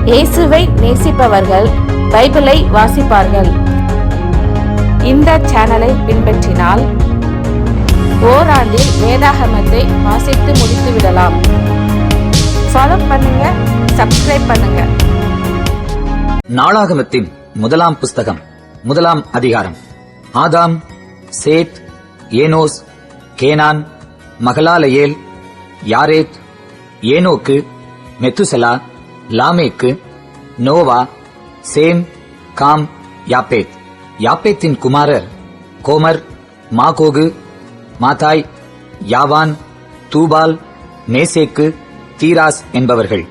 இயேசுவை நேசிப்பவர்கள் பைபிளை வாசிப்பார்கள். இந்த சேனலை பின்பற்றினால் ஓராண்டில் வேதாகமத்தை வாசித்து முடித்து விடலாம். ஃபாலோ பண்ணுங்க, சப்ஸ்கிரைப் பண்ணுங்க. நாளாகமத்தின் முதலாம் புஸ்தகம், முதலாம் அதிகாரம். ஆதாம், சேத், ஏனோஸ், கேனான், மகலாலயேல், யாரேத், ஏனோக்கு, மெத்துசலா, லாமேக்கு, நோவா, சேம், காம், யாப்பேத். யாப்பேத்தின் குமாரர் கோமர், மாகோகு, மாதாய், யாவான், தூபால், மேசேக்கு, தீராஸ் என்பவர்கள்.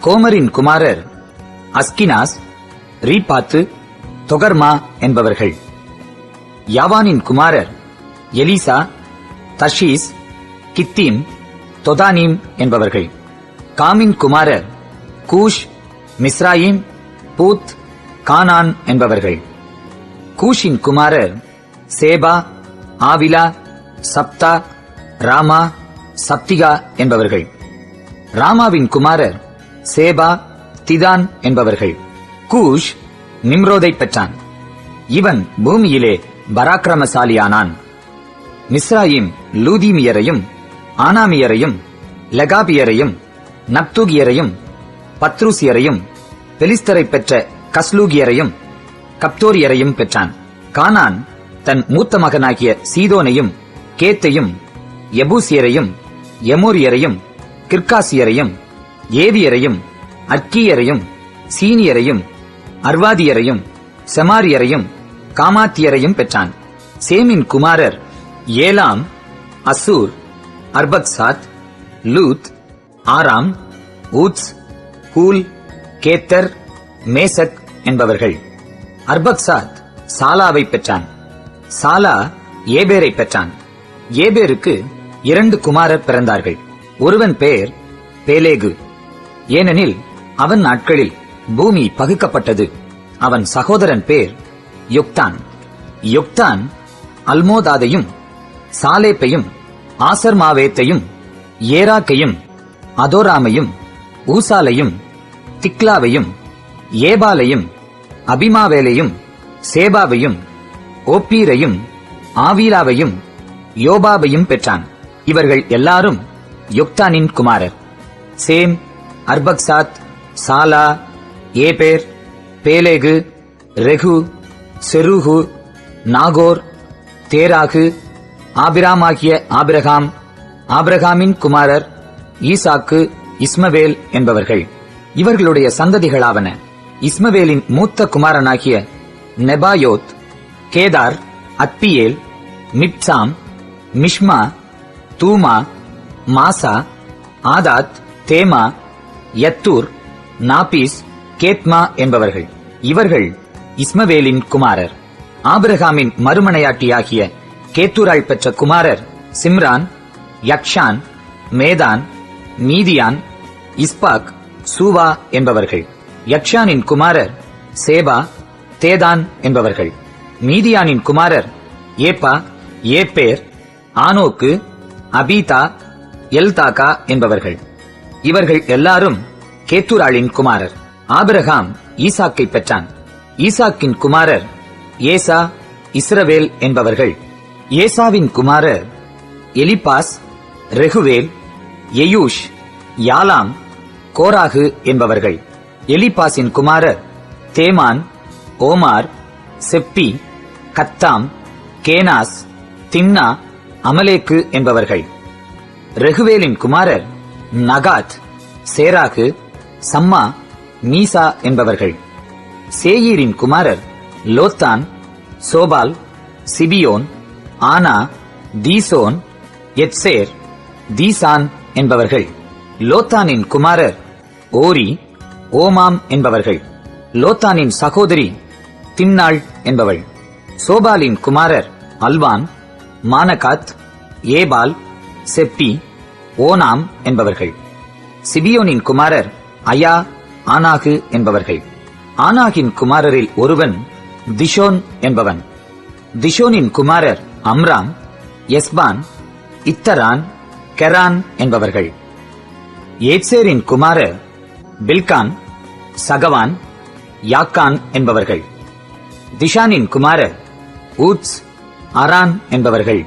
கோமரின் குமாரர் அஸ்கினாஸ், ரீபாத்து, தொகர்மா என்பவர்கள். யாவானின் குமாரர் எலிசா, தர்ஷீஸ், கித்தீம், தொதானீம் என்பவர்கள். காமின் குமாரர் கூஷ், மிஸ்ராயிம், பூத், கானான் என்பவர்கள். கூஷின் குமாரர் சேபா, ஆவிலா, சப்தா, ராமா, சப்திகா என்பவர்கள். ராமாவின் குமாரர் சேபா, திதான் என்பவர்கள். கூஷ் நிம்ரோதை பெற்றான். இவன் பூமியிலே பராக்கிரமசாலியானான். மிஸ்ராயிம் லூதீமியரையும், ஆனாமியரையும், லெகாபியரையும், நப்தூகியரையும், பத்ருசியரையும், பெலிஸ்தரை பெற்ற கஸ்லூகியரையும், கப்தோரியரையும் பெற்றான். கானான் தன் மூத்த மகனாகிய சீதோனையும், கேத்தையும், எபூசியரையும், எமோரியரையும், கிர்காசியரையும், ஏவியரையும், அர்க்கியரையும், சீனியரையும், அர்வாதியரையும், செமாரியரையும், காமாத்தியரையும் பெற்றான். சேமின் குமாரர் ஏலாம், அசூர், அர்பக்சாத், லூத், ஆராம், ஊத்ஸ், ஹூல், கேத்தர், மேசக் என்பவர்கள். அர்பக்சாத் சாலாவை பெற்றான். சாலா ஏபேரை பெற்றான். ஏபேருக்கு 2 குமாரர் பிறந்தார்கள். ஒருவன் பெயர் பேலேகு, ஏனெனில் அவன் நாட்களில் பூமி பகுக்கப்பட்டது. அவன் சகோதரன் பேர் யொக்தான். யொக்தான் அல்மோதாதையும், சாலேப்பையும், ஆசர்மாவேத்தையும், ஏராக்கையும், அதோராமையும், ஊசாலையும், திக்லாவையும், ஏபாலையும், அபிமாவேலையும், சேபாவையும், ஓப்பீரையும், ஆவீலாவையும், யோபாபையும் பெற்றான். இவர்கள் எல்லாரும் யொக்தானின் குமாரர். சேம், அர்பக்சாத், சாலா, ஏபேர், பேலேகு, ரெகு, செருகு, நாகோர், தேராகு, ஆபிராமாகிய ஆபிரகாம், ஆபிரகாமின் குமாரர் ஈசாக்கு, இஸ்மவேல் என்பவர்கள். இவர்களுடைய சந்ததிகளாவன: இஸ்மவேலின் மூத்த குமாரனாகிய நெபாயோத், கேதார், அத்பியேல், மிப்சாம், மிஷ்மா, தூமா, மாசா, ஆதாத், தேமா, யத்தூர், நாபீஸ், கேத்மா என்பவர்கள். இவர்கள் இஸ்மவேலின் குமாரர். ஆபிரகாமின் மறுமனையாட்டியாகிய கேத்தூராள் பெற்ற குமாரர் சிம்ரான், யக்ஷான், மேதான், மீதியான், இஸ்பாக், சூவா என்பவர்கள். யக்ஷானின் குமாரர் சேபா, தேதான் என்பவர்கள். மீதியானின் குமாரர் ஏப்பா, ஏப்பேர், ஆனோக்கு, அபீதா, எல்தாகா என்பவர்கள். இவர்கள் எல்லாரும் கேத்தூராளின் குமாரர். ஆபிரகாம் ஈசாக்கை பெற்றான். ஈசாக்கின் குமாரர் ஏசா, இஸ்ரவேல் என்பவர்கள். ஏசாவின் குமாரர் எலிப்பாஸ், ரெகுவேல், எயூஷ், யாலாம், கோராகு என்பவர்கள். எலிப்பாசின் குமாரர் தேமான், ஓமார், செப்பி, கத்தாம், கேனாஸ், திம்னா, அமலேக்கு என்பவர்கள். ரெகுவேலின் குமாரர் நகாத், சேராகு, சம்மா, மீசா என்பவர்கள். சேயீரின் குமாரர் லோத்தான், சோபால், சிபியோன், ஆனா, தீசோன், எத்சேர், தீசான் என்பவர்கள். லோத்தானின் குமாரர் ஓரி, ஓமாம் என்பவர்கள். லோத்தானின் சகோதரி திம்னாள் என்பவள். சோபாலின் குமாரர் அல்வான், மானகாத், ஏபால், செப்பி, ஓனாம் என்பவர்கள். சிபியோனின் குமாரர் அயா, ஆனாகு என்பவர்கள். ஆனாகின் குமாரரில் ஒருவன் திஷோன் என்பவன். திஷோனின் குமாரர் அம்ராம், எஸ்பான், இத்தரான், கெரான் என்பவர்கள். ஏத்சேரின் குமாரர் பில்கான், சகவான், யாக்கான் என்பவர்கள். திஷானின் குமாரர் ஊத்ஸ், அரான் என்பவர்கள்.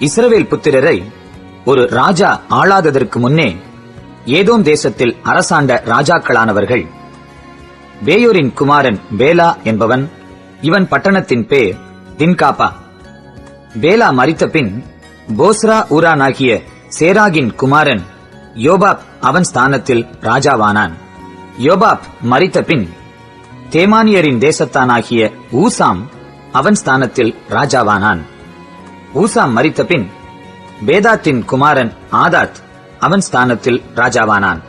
இஸ்ரவேல் புத்திரரை ஒரு ராஜா ஆளாததற்கு முன்னே ஏதோம் தேசத்தில் அரசாண்ட ராஜாக்களானவர்கள். பேயோரின் குமாரன் பேலா என்பவன். இவன் பட்டணத்தின் பேர் தின்காபா. பேலா மரித்த பின் போஸ்ரா ஊரானாகிய சேராகின் குமாரன் யோபாப் அவன் ஸ்தானத்தில் ராஜாவானான். யோபாப் மரித்த பின் தேமானியரின் தேசத்தானாகிய ஊசாம் அவன் ஸ்தானத்தில் ராஜாவானான். ஊசாம் மரித்த பின் பேதாத்தின் குமாரன் ஆதாத் அவன் ஸ்தானத்தில் ராஜாவானான்.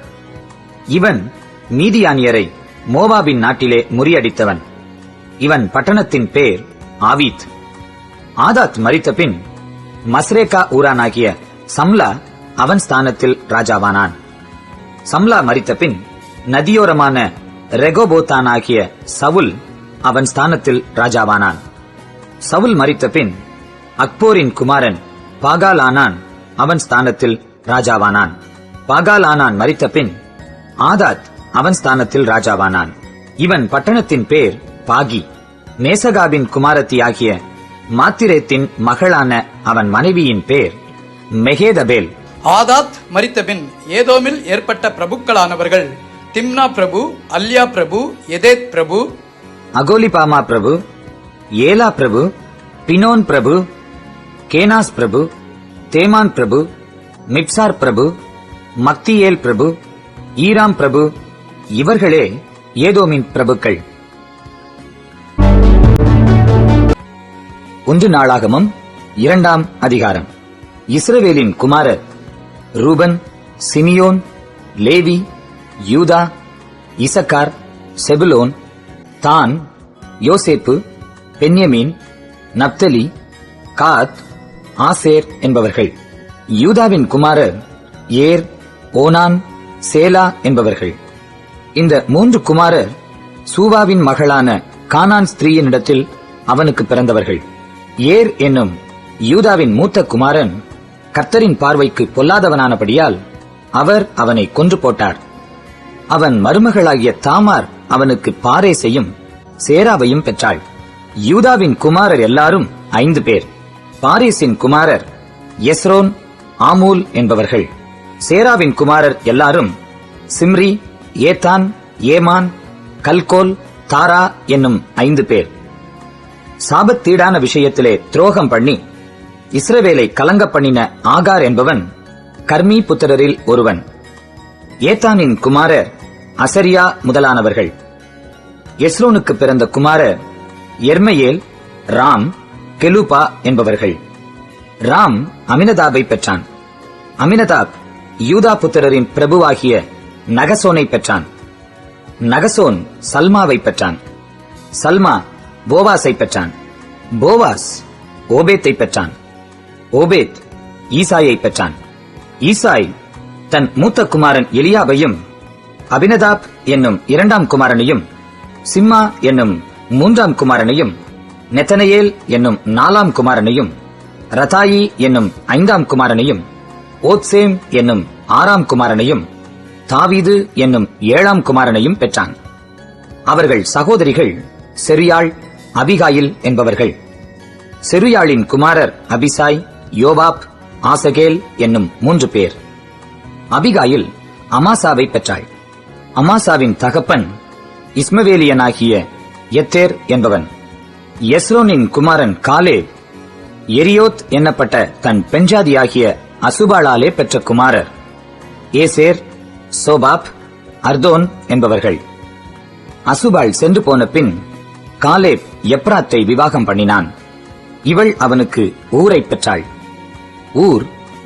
இவன் மீதியானியரை மோவாபின் நாட்டிலே முறியடித்தவன். இவன் பட்டணத்தின் பேர் ஆவீத். ஆதாத் மரித்த பின் மஸ்ரேகா ஊரானாகிய சம்லா அவன் ஸ்தானத்தில் ராஜாவானான். சம்லா மரித்த பின் நதியோரமான ரெகோபோத்தானாகிய சவுல் அவன் ஸ்தானத்தில் ராஜாவானான். சவுல் மரித்த பின் அக்போரின் குமாரன் பாகாலானான் அவன் ஸ்தானத்தில் ராஜாவானான். பாகாலானான் மரித்த பின் ஆதாத் அவன் ஸ்தானத்தில் ராஜாவானான். இவன் பட்டணத்தின் பேர் பாகி. மேசகாவின் குமாரத்தியாகிய மாத்திரேத்தின் மகளான அவன் மனைவியின் பேர் மெகேதபேல். ஆதாத் மரித்தபின் ஏதோமில் ஏற்பட்ட பிரபுக்களானவர்கள் திம்னா பிரபு, அல்யா பிரபு, எதேத் பிரபு, அகோலிபாமா பிரபு, ஏலா பிரபு, பினோன் பிரபு, கேனாஸ் பிரபு, தேமான் பிரபு, மிப்சார் பிரபு, மக்தியேல் பிரபு, ஈராம் பிரபு. இவர்களே ஏதோமின் பிரபுக்கள். 1 நாளாகமம் 2ஆம் அதிகாரம். இஸ்ரவேலின் குமாரர் ரூபன், சிமியோன், லேவி, யூதா, இசக்கார், செபுலோன், தான், யோசேப்பு, பென்யமீன், நப்தலி, காத், ஆசேர் என்பவர்கள். யூதாவின் குமாரர் ஏர், ஓனான், சேலா என்பவர்கள். இந்த 3 குமாரர் சூவாவின் மகளான கானான் ஸ்திரீயினிடத்தில் அவனுக்கு பிறந்தவர்கள். ஏர் என்னும் யூதாவின் மூத்த குமாரன் கர்த்தரின் பார்வைக்கு பொல்லாதவனானபடியால் அவர் அவனை கொன்று போட்டார். அவன் மருமகளாகிய தாமார் அவனுக்கு பாரேசையும் சேராவையும் பெற்றாள். யூதாவின் குமாரர் எல்லாரும் 5 பேர். பாரேசின் குமாரர் எஸ்ரோன், ஆமூல் என்பவர்கள். சேராவின் குமாரர் எல்லாரும் சிம்ரி, ஏத்தான், ஏமான், கல்கோல், தாரா என்னும் 5 பேர். சாபத்தீடான விஷயத்திலே துரோகம் பண்ணி இஸ்ரவேலை கலங்க பண்ணின ஆகார் என்பவன் கர்மி புத்திரரில் ஒருவன். ஏத்தானின் குமாரர் அசரியா முதலானவர்கள். எஸ்ரோனுக்கு பிறந்த குமாரர் எர்மையேல், ராம், கெலுபா என்பவர்கள். ராம் அமினதாபை பெற்றான். அமினதாப் யூதா புத்திரரின் பிரபுவாகிய நகசோனை பெற்றான். நகசோன் சல்மாவை பெற்றான். சல்மா போவாஸை பெற்றான். போவாஸ் ஓபேத்தை பெற்றான். ஓபேத் ஈசாயை பெற்றான். ஈசாய் தன் மூத்த குமாரன் எலியாவையும், அபினதாப் என்னும் 2ஆம் குமாரனையும், சிம்மா என்னும் 3ஆம் குமாரனையும், நெத்தனையேல் என்னும் 4ஆம் குமாரனையும், ரதாயி என்னும் 5ஆம் குமாரனையும், ஓத்சேம் என்னும் 6ஆம் குமாரனையும், தாவீது என்னும் 7ஆம் குமாரனையும் பெற்றான். அவர்கள் சகோதரிகள் செருயாள், அபிகாயில் என்பவர்கள். செருயாளின் குமாரர் அபிசாய், யோவாப், ஆசகேல் என்னும் 3 பேர். அபிகாயில் அமாசாவை பெற்றாள். அமாசாவின் தகப்பன் இஸ்மவேலியனாகிய எத்தேர் என்பவன். எஸ்ரோனின் குமாரன் காலேப் எரியோத் என்னப்பட்ட தன் பெண்ஜாதியாகிய அசுபாளாலே பெற்ற குமாரர் ஏசேர், சோபாப், அர்தோன் என்பவர்கள். அசுபாள் சென்று போன பின் காலேப் எப்ராத்தை விவாகம் பண்ணினான். இவள் அவனுக்கு ஊரை பெற்றாள். ஊர்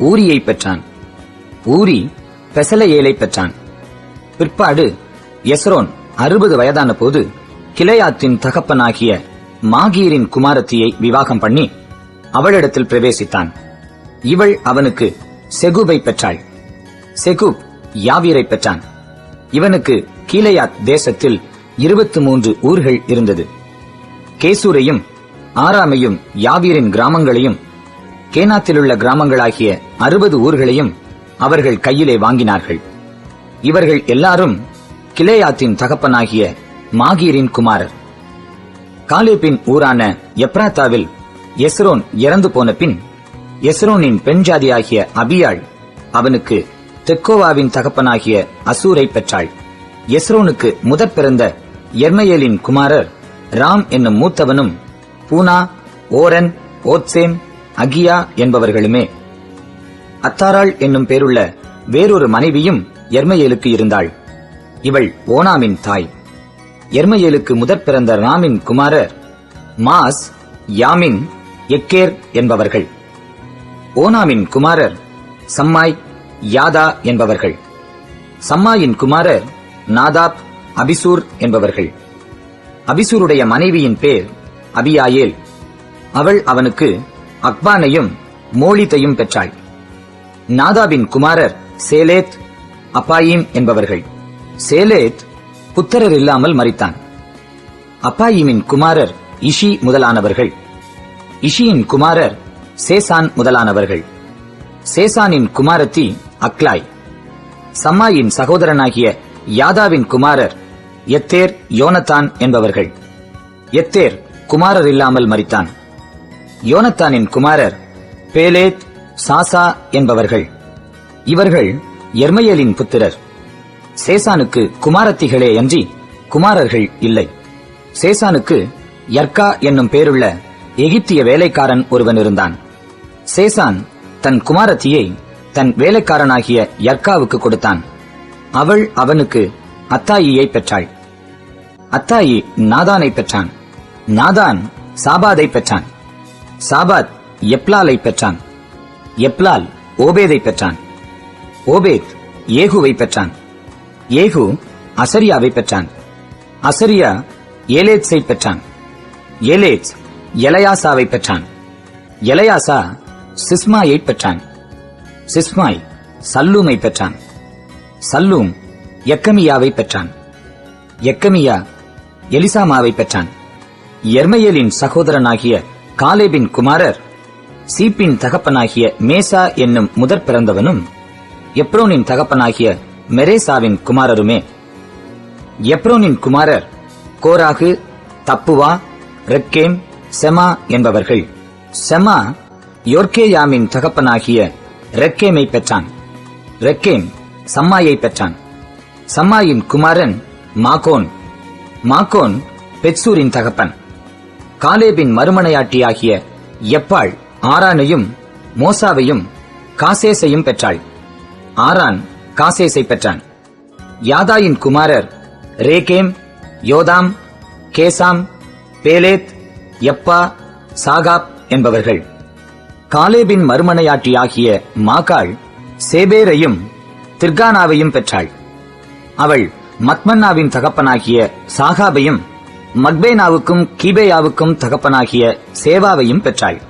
ஊரியை பெற்றான். ஊரி பெசலெயேலை பெற்றான். பிற்பாடு எஸ்ரோன் 60 வயதான போது கிளையாத்தின் தகப்பனாகிய மாகீரின் குமாரத்தியை விவாகம் பண்ணி அவளிடத்தில் பிரவேசித்தான். இவள் அவனுக்கு செகுபை பெற்றாள். செகுப் யாவீரை பெற்றான். இவனுக்கு கீலேயாத் தேசத்தில் 23 ஊர்கள் இருந்தது. கேசூரையும் ஆராமையும் யாவீரின் கிராமங்களையும் கேனாத்திலுள்ள கிராமங்களாகிய 60 ஊர்களையும் அவர்கள் கையிலே வாங்கினார்கள். இவர்கள் எல்லாரும் கிலேயாத்தின் தகப்பனாகிய மாகீரின் குமாரர். காலேபின் ஊரான எப்ராத்தாவில் எஸ்ரோன் இறந்து போன பின் எஸ்ரோனின் பெண் ஜாதியாகிய அபியாள் அவனுக்கு தெக்கோவாவின் தகப்பனாகிய அசூரை பெற்றாள். எஸ்ரோனுக்கு முதற் பிறந்த எர்மையேலின் குமாரர் ராம் என்னும் மூத்தவனும் பூனா, ஓரன், ஓத்சேம், அகியா என்பவர்களுமே. அத்தாராள் என்னும் பேருள்ள வேறொரு மனைவியும் எர்மையேலுக்கு இருந்தாள். இவள் ஓனாமின் தாய். எர்மையேலுக்கு முதற் பிறந்த ராமின் குமாரர் மாஸ், யாமின், எக்கேர் என்பவர்கள். ஓனாமின் குமாரர் சம்மாய், யாதா என்பவர்கள். சம்மாயின் குமாரர் நாதாப், அபிசூர் என்பவர்கள். அபிசூருடைய மனைவியின் பேர் அபியாயேல். அவள் அவனுக்கு அக்பானையும் மோளித்தையும் பெற்றாள். நாதாபின் குமாரர் சேலேத், அப்பாயிம் என்பவர்கள். சேலேத் புத்திரர் இல்லாமல் மரித்தான். அப்பாயிமின் குமாரர் இஷி முதலானவர்கள். இஷியின் குமாரர் சேசான் முதலானவர்கள். சேசானின் குமாரத்தி அக்லாய். சம்மாயின் சகோதரனாகிய யாதாவின் குமாரர் எத்தேர், யோனத்தான் என்பவர்கள். எத்தேர் குமாரர் இல்லாமல் மரித்தான். யோனத்தானின் குமாரர் பேலேத், சாசா என்பவர்கள். இவர்கள் எர்மையேலின் புத்திரர். சேசானுக்கு குமாரத்திகளே அன்றி குமாரர்கள் இல்லை. சேசானுக்கு யர்கா என்னும் பேருள்ள எகிப்திய வேலைக்காரன் ஒருவன் இருந்தான். சேசான் தன் குமாரத்தியை தன் வேலைக்காரனாகிய யர்காவுக்கு கொடுத்தான். அவள் அவனுக்கு அத்தாயியை பெற்றாள். அத்தாயி நாதானை பெற்றான். நாதான் சாபாதை பெற்றான். சாபாத் எப்லாலை பெற்றான். எப்லால் ஓபேதை பெற்றான். ஓபேத் ஏகுவை பெற்றான். ஏகு அசரியாவை பெற்றான். அசரியா ஏலேத்ஸை பெற்றான். ஏலேத்ஸ் எலயாசாவை பெற்றான். எலயாசா சிஸ்மாயை பெற்றான். சிஸ்மாய் சல்லூமை பெற்றான். சல்லூம் எக்கமியாவை பெற்றான். எக்கமியா எலிசாமாவை பெற்றான். எர்மையேலின் சகோதரனாகிய காலேபின் குமாரர் சீப்பின் தகப்பனாகிய மேசா என்னும் முதற் பிறந்தவனும் எப்ரோனின் தகப்பனாகிய மெரேசாவின் குமாரருமே. எப்ரோனின் குமாரர் கோராகு, தப்புவா, ரெக்கேம், செமா என்பவர்கள். செமா யோர்கேயாமின் தகப்பனாகிய ரெக்கேமை பெற்றான். ரெக்கேம் சம்மாயை பெற்றான். சம்மாயின் குமாரன் மாகோன். மாகோன் பெத்சூரின் தகப்பன். காலேபின் மறுமனையாட்டியாகிய எப்பாள் ஆரானையும் மோசாவையும் காசேசையும் பெற்றாள். ஆரான் காசேசை பெற்றான். யாதாயின் குமாரர் ரேகேம், யோதாம், கேசாம், பேலேத், எப்பா, சாகாப் என்பவர்கள். காலேபின் மறுமனையாட்டியாகிய மாகாள் சேபேரையும் திர்கானாவையும் பெற்றாள். அவள் மத்மன்னாவின் தகப்பனாகிய சாகாபையும் மக்பேனாவுக்கும் கீபேயாவுக்கும் தகப்பனாகிய சேவாவையும் பெற்றாள்.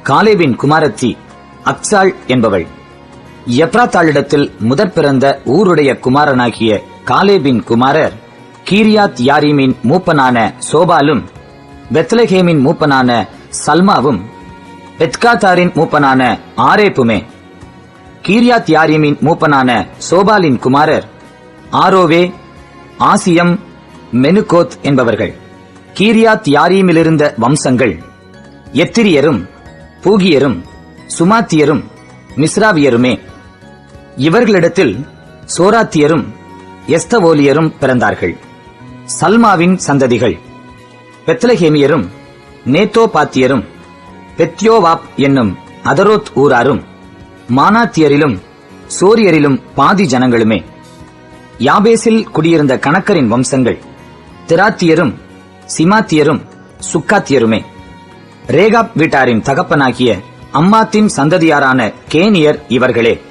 காலேபின் குமாரத்தி அக்சாள் என்பவள். எப்ராத்தாளிடத்தில் முதற் பிறந்த ஊருடைய குமாரனாகிய காலேபின் குமாரர் கீரியாத் யாரீமின் மூப்பனான சோபாலும், பெத்லகேமின் மூப்பனான சல்மாவும், பெத்காத்தாரின் மூப்பனான ஆரேப்புமே. கீரியாத் யாரீமின் மூப்பனான சோபாலின் குமாரர் ஆரோவே, ஆசியம், மெனுகோத் என்பவர்கள். கீரியாத் யாரீமிலிருந்த வம்சங்கள் எத்திரியரும், பூகியரும், சுமாத்தியரும், மிஸ்ராவியருமே. இவர்களிடத்தில் சோராத்தியரும் எஸ்தவோலியரும் பிறந்தார்கள். சல்மாவின் சந்ததிகள் பெத்லகேமியரும், நேத்தோபாத்தியரும், பெத்யோவாப் என்னும் அதரோத் ஊராரும், மானாத்தியரிலும் சோரியரிலும் பாதி ஜனங்களுமே. யாபேசில் குடியிருந்த கணக்கரின் வம்சங்கள் திராத்தியரும், சிமாத்தியரும், சுக்காத்தியருமே. ரேகாப் வீட்டாரின் தகப்பனாகிய அம்மாத்தின் சந்ததியாரான கேனியர் இவர்களே.